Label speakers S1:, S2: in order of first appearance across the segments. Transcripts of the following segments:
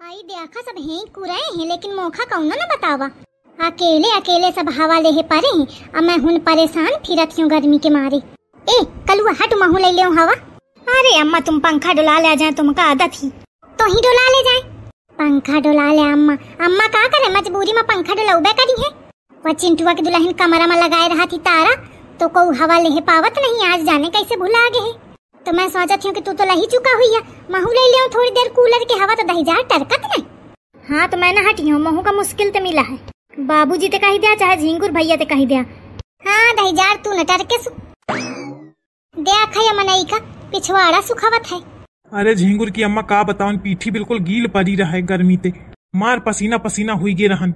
S1: आई देखा सब हैं कुरे हैं लेकिन मोखा कौनो न बतावा। अकेले अकेले सब हवा ले पारे हैं अब मैं हुन परेशान फिरत हूँ गर्मी के मारे। ए कलुआ हट महू ले ले हवा। अरे अम्मा तुम पंखा डुला ले जाए, तुमका आदत ही तो ही डुला ले जाए। पंखा डुला ले अम्मा। अम्मा का करे मजबूरी में पंखा डुलाऊबे करी है। वो चिंटुआ के दुल्हन कमरा में लगाए रहा थी तारा तो को हवा ले पावत नहीं, आज जाने कैसे भुला गए। तो मैं सोचत हूँ कि तू तो लही चुका हुई है, महू ले ले थोड़ी देर कूलर के हवा तो दही जार टरकत नहीं। हाँ तो मैं न हटी हूँ, महू का मुश्किल तो मिला है। बाबूजी ते कही दिया चाहे झिंगुर भैया ते कही दिया। हाँ दही जार तू न टरके देखा मनई का पिछवाड़ा सुखावत है।
S2: अरे झिंगुर की अम्मा का बताऊं, पीठी बिल्कुल गील पड़ी रहा गर्मी ते, मार पसीना पसीना हुई गे रहन।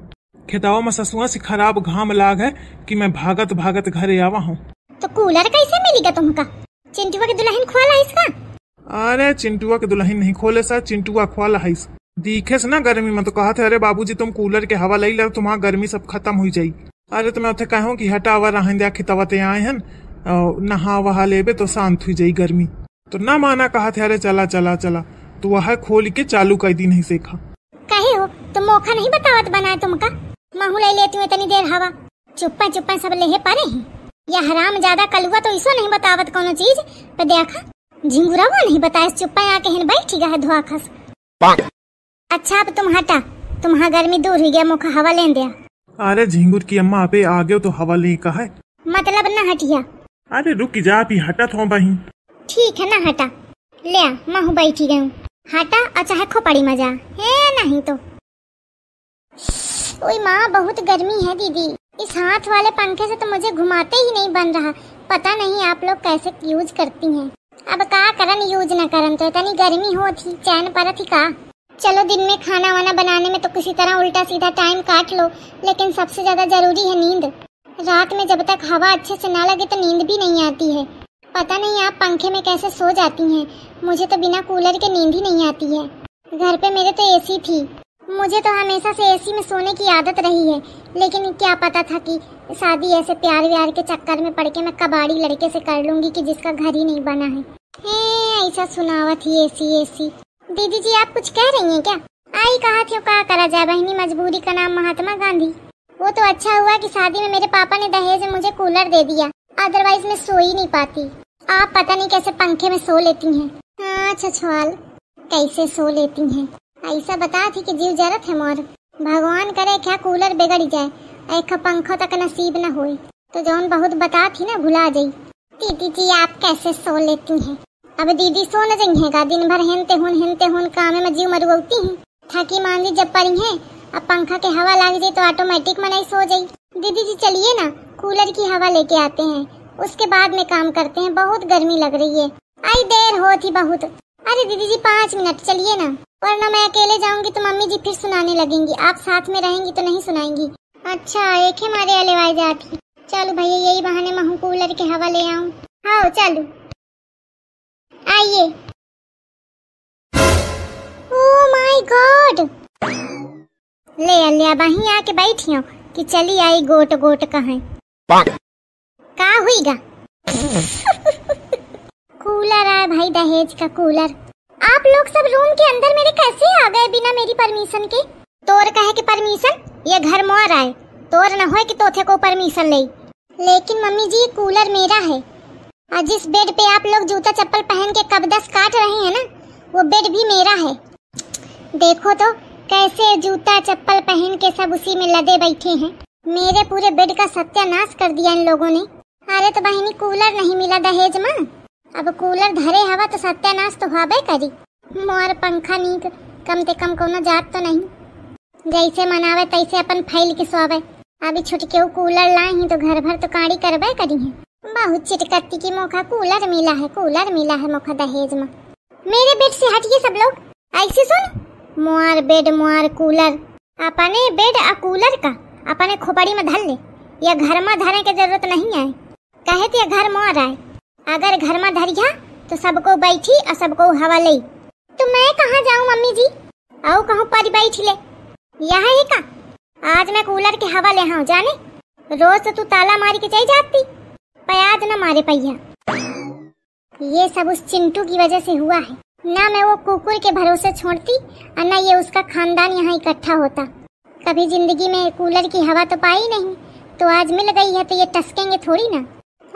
S2: खेतावा में ससुआ से खराब घाम लाग है कि मैं भागत भागत घरे आवा हूँ।
S1: तो कूलर कैसे मिलेगा तुमका? चिंटुआ के दुल्हन खोला है इसका?
S2: अरे चिंटुआ के दुल्हन नहीं खोले सा, चिंटुआ खोला है। दिखे से ना गर्मी में तो कहा थे अरे बाबूजी तुम कूलर के हवा ले लो तुम्हारा गर्मी सब खत्म हो जाये। अरे तो मैं उसे कहूँ कि हटावा रहन दिया खितावा ते आए हैं नहा वहा लेबे तो शांत हुई जाये गर्मी। तो ना माना कहा थे अरे चला चला चला तो वह खोल के चालू कर दी नहीं सीखा।
S1: कहे हो तो मौका नहीं बतावत बनाए तुमका? महू ले लेती हूँ इतनी देर हवा, चुप्पा चुप्पा सब ले पारे हैं। या हराम ज्यादा कलुआ तो इसो नहीं बतावत कोनो चीज पे देखा झिंगुरा वो नहीं बताए चुप्पा आके हिन बैठ गया है धुआ खस। अच्छा अब तुम हटा, तुम्हारा गर्मी दूर हो गया, मुख हवा ले दिया।
S2: अरे झिंगुर की अम्मा पे आ गए तो हवा ले का है
S1: मतलब न हटिया।
S2: अरे रुक जा भी हटा थो बही।
S1: ठीक है ना हटा ले महू बैठी गई हटा। अच्छा है खोपड़ी मजा है नहीं तो। ओए माँ बहुत गर्मी है दीदी, इस हाथ वाले पंखे से तो मुझे घुमाते ही नहीं बन रहा। पता नहीं आप लोग कैसे यूज करती हैं। अब का करन यूज न करन तो इतनी गर्मी हो थी चैन पर थी का। चलो दिन में खाना वाना बनाने में तो किसी तरह उल्टा सीधा टाइम काट लो, लेकिन सबसे ज्यादा जरूरी है नींद। रात में जब तक हवा अच्छे से ना लगे तो नींद भी नहीं आती है। पता नहीं आप पंखे में कैसे सो जाती हैं, मुझे तो बिना कूलर के नींद ही नहीं आती है। घर पे मेरे तो एसी थी, मुझे तो हमेशा से एसी में सोने की आदत रही है, लेकिन क्या पता था कि शादी ऐसे प्यार व्यार के चक्कर में पड़ के मैं कबाड़ी लड़के से कर लूंगी कि जिसका घर ही नहीं बना है। ऐसा सुनावा थी एसी एसी। दीदी जी आप कुछ कह रही हैं क्या? आई कहा थी क्या करा जाए बहनी, मजबूरी का नाम महात्मा गांधी। वो तो अच्छा हुआ कि शादी में मेरे पापा ने दहेज में मुझे कूलर दे दिया, अदरवाइज मैं सो ही नहीं पाती। आप पता नहीं कैसे पंखे में सो लेती हैं। अच्छा छवाल कैसे सो लेती हैं? ऐसा बता थी कि जीव जरत है मोर, भगवान करे क्या कूलर बिगड़ जाए, एक पंखों तक नसीब न होए तो जौन बहुत बता थी ना भुला जाई। दीदी जी आप कैसे सो लेती हैं? अब दीदी सो न जइहेगा, दिन भर हेनते हुन काम में जीव मरुआती हैं। थकी मांदी जब पड़ी हैं, अब पंखा के हवा लग जाए तो ऑटोमेटिक में नहीं सो जाई। दीदी जी चलिए ना कूलर की हवा लेके आते हैं, उसके बाद में काम करते हैं, बहुत गर्मी लग रही है। आई देर हो थी बहुत। अरे दीदी जी 5 मिनट चलिए ना, वरना मैं अकेले जाऊंगी तो मम्मी जी फिर सुनाने लगेंगी, आप साथ में रहेंगी तो नहीं सुनाएंगी। अच्छा एक है मारे अलेवाई जाती। चलो भैया यही बहाने महू कूलर के हवा ले आऊं। हाँ चलो आइए। ओह माय गॉड, ले वहीं आके बैठी हूँ कि चली आई गोट गोट कहाँ का हुईगा। कूलर आया भाई, दहेज का कूलर। आप लोग सब रूम के अंदर मेरे कैसे आ गए बिना मेरी परमिशन के? तोर कहे कि परमिशन ये घर मोर आए, तोर न होए कि तोथे को परमिशन ले। लेकिन मम्मी जी कूलर मेरा है, और जिस बेड पे आप लोग जूता चप्पल पहन के कबदस काट रहे हैं ना, वो बेड भी मेरा है। देखो तो कैसे जूता चप्पल पहन के सब उसी में लदे बैठे हैं। मेरे पूरे बेड का सत्यानाश कर दिया इन लोगों ने। अरे तो बहनी कूलर नहीं मिला दहेज में, अब कूलर धरे हवा तो सत्यानाश तो हवे करी। मोर पंखा नीक कम से कम कोनो जात तो नहीं, जैसे मनावे तैसे अपन फैल के सोवे। अभी छुटके कूलर लाए ही तो घर भर तो काड़ी करबे करी है। बहुत चिटकती की मौका कूलर मिला है मौका दहेज में। मेरे बेड से हटिए सब लोग। ऐसे सुन, मोर बेड मोर कूलर, अपने बेड आ कूलर का अपने खोपड़ी में धर ले, या घर में धरे के जरूरत नहीं है। कहे थे घर मोर आए, अगर घर में धरिया तो सबको बैठी और सबको हवा ले। तो मैं कहाँ जाऊँ मम्मी जी? आओ कहूँ पर बैठ ले, यह है का? आज मैं कूलर के हवा ले हाँ जाने, रोज तो तू ताला मारी के चली जाती, प्याज न मारे पैया। ये सब उस चिंटू की वजह से हुआ है। ना मैं वो कुकुर के भरोसे छोड़ती और ना ये उसका खानदान यहाँ इकट्ठा होता। कभी जिंदगी में कूलर की हवा तो पाई नहीं, तो आज मिल गई है तो ये टसकेंगे थोड़ी ना।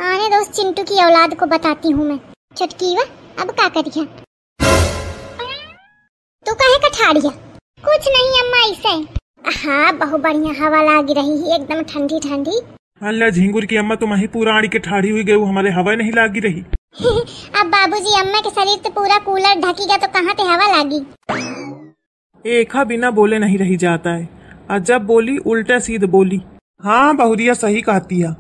S1: आने दोस्त चिंटू की औलाद को बताती हूँ मैं। चुटकी वा अब क्या करिया? तू काहे कठाड़िया? कुछ नहीं अम्मा ऐसे। हाँ बहुत बढ़िया हवा लग रही है, एकदम ठंडी ठंडी।
S2: अल्लाह झिंगुर की अम्मा तुम ही पूरा आड़ी के ठाड़ी हुई गई, हमारे हवा नहीं लागी रही।
S1: अब बाबूजी अम्मा के शरीर तो पूरा कूलर ढकेगा तो कहाँ से हवा लागी?
S2: एका बिना बोले नहीं रही जाता है, और जब बोली उल्टा सीध बोली। हाँ बहुरिया सही कहती है।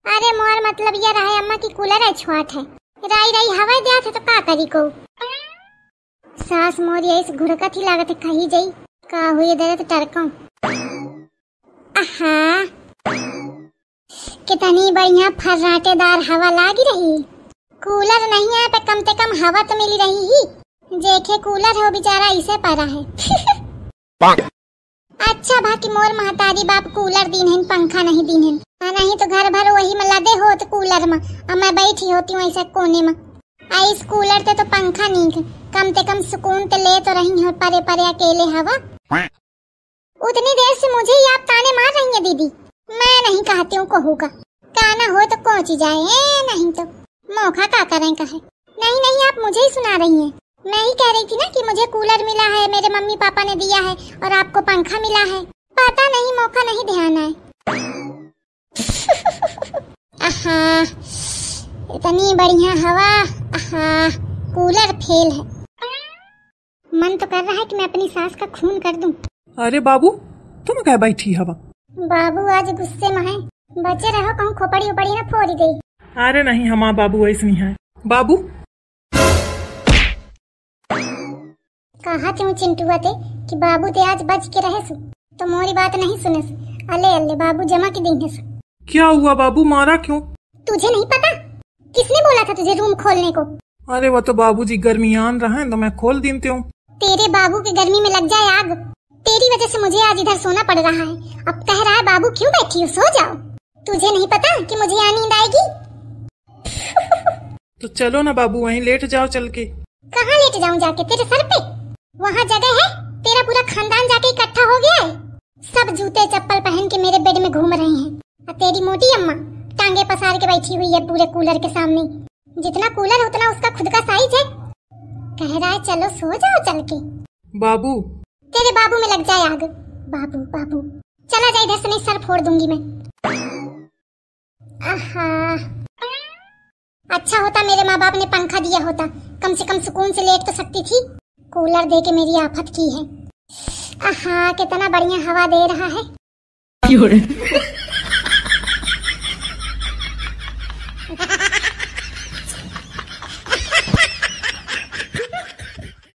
S1: अरे मोर मतलब ये रहा अम्मा की कूलर है छुआट है, राई राई हवा दिया थे तो का करी को। सास मोर ये इस घुड़कत ही लागत है कही जाई का हुई दे तो टरका। आहा कितनी बढ़िया फर्राटेदार हवा लागी रही। कूलर नहीं है पे कम से कम हवा तो मिली रही ही। जेखे कूलर है बेचारा इसे परा है। अच्छा बाकी मोर महतारी बाप कूलर दीन है, पंखा नहीं दीन है। नहीं तो घर भर वही में लदे हो तो कूलर में, और मैं बैठी होती हूँ ऐसा कोने में। इस कूलर ते तो पंखा नहीं, कम से कम सुकून ते ले तो रही हो परे परे अकेले हवा। उतनी देर से मुझे ही आप ताने मार रही है दीदी। मैं नहीं कहती हूँ कहूँगा, काना हो तो पहुँच जाए, नहीं तो मौका का करें कहे। नहीं नहीं आप मुझे ही सुना रही हैं। मैं ही कह रही थी ना कि मुझे कूलर मिला है, मेरे मम्मी पापा ने दिया है, और आपको पंखा मिला है। पता नहीं मौका नहीं ध्यान है। आहा इतनी बढ़िया हवा। आहा कूलर फेल है। मन तो कर रहा है कि मैं अपनी सास का खून कर दूं।
S2: अरे बाबू तुम क्या बैठी हवा?
S1: बाबू आज गुस्से में है, बचे रहो कहूँ खोपड़ी उपड़ी ना फोड़ी गई।
S2: अरे नहीं हमारा बाबू ऐसे नहीं है। बाबू
S1: कहा क्यों चिंटुआ ते कि बाबू ते आज बच के रहे सु, तो मोरी बात नहीं सुने सु। अले अले बाबू जमा के देंगे सु।
S2: क्या हुआ बाबू, मारा क्यों?
S1: तुझे नहीं पता? किसने बोला था तुझे रूम खोलने को?
S2: अरे वो तो बाबूजी गर्मियान रहे तो मैं खोल देती हूँ।
S1: तेरे बाबू की गर्मी में लग जाए आग। तेरी वजह से मुझे आज इधर सोना पड़ रहा है। अब कह रहा है बाबू क्यों बैठी हो, सो जाओ। तुझे नहीं पता कि मुझे यहाँ नींद आएगी?
S2: तो चलो ना बाबू वहीं लेट जाओ चल के।
S1: कहाँ लेट जाऊँ जाके? तेरे सर पे वहाँ जगह है? तेरा पूरा खानदान जाके इकट्ठा हो गया है। सब जूते चप्पल पहन के मेरे बेड में घूम रहे हैं, और तेरी मोटी अम्मा टांगे पसार के बैठी हुई है पूरे कूलर के सामने। जितना कूलर उतना उसका खुद का साइज है। कह रहा है चलो सो जाओ चल के।
S2: बाबू
S1: तेरे बाबू में लग जाए आग। बाबू बाबू चला जा इधर से, नहीं सर फोड़ दूंगी मैं। आहा अच्छा होता मेरे माँ बाप ने पंखा दिया होता, कम से कम सुकून से लेट तो सकती थी। कूलर दे के मेरी आफत की है। आहा कितना बढ़िया हवा दे रहा है।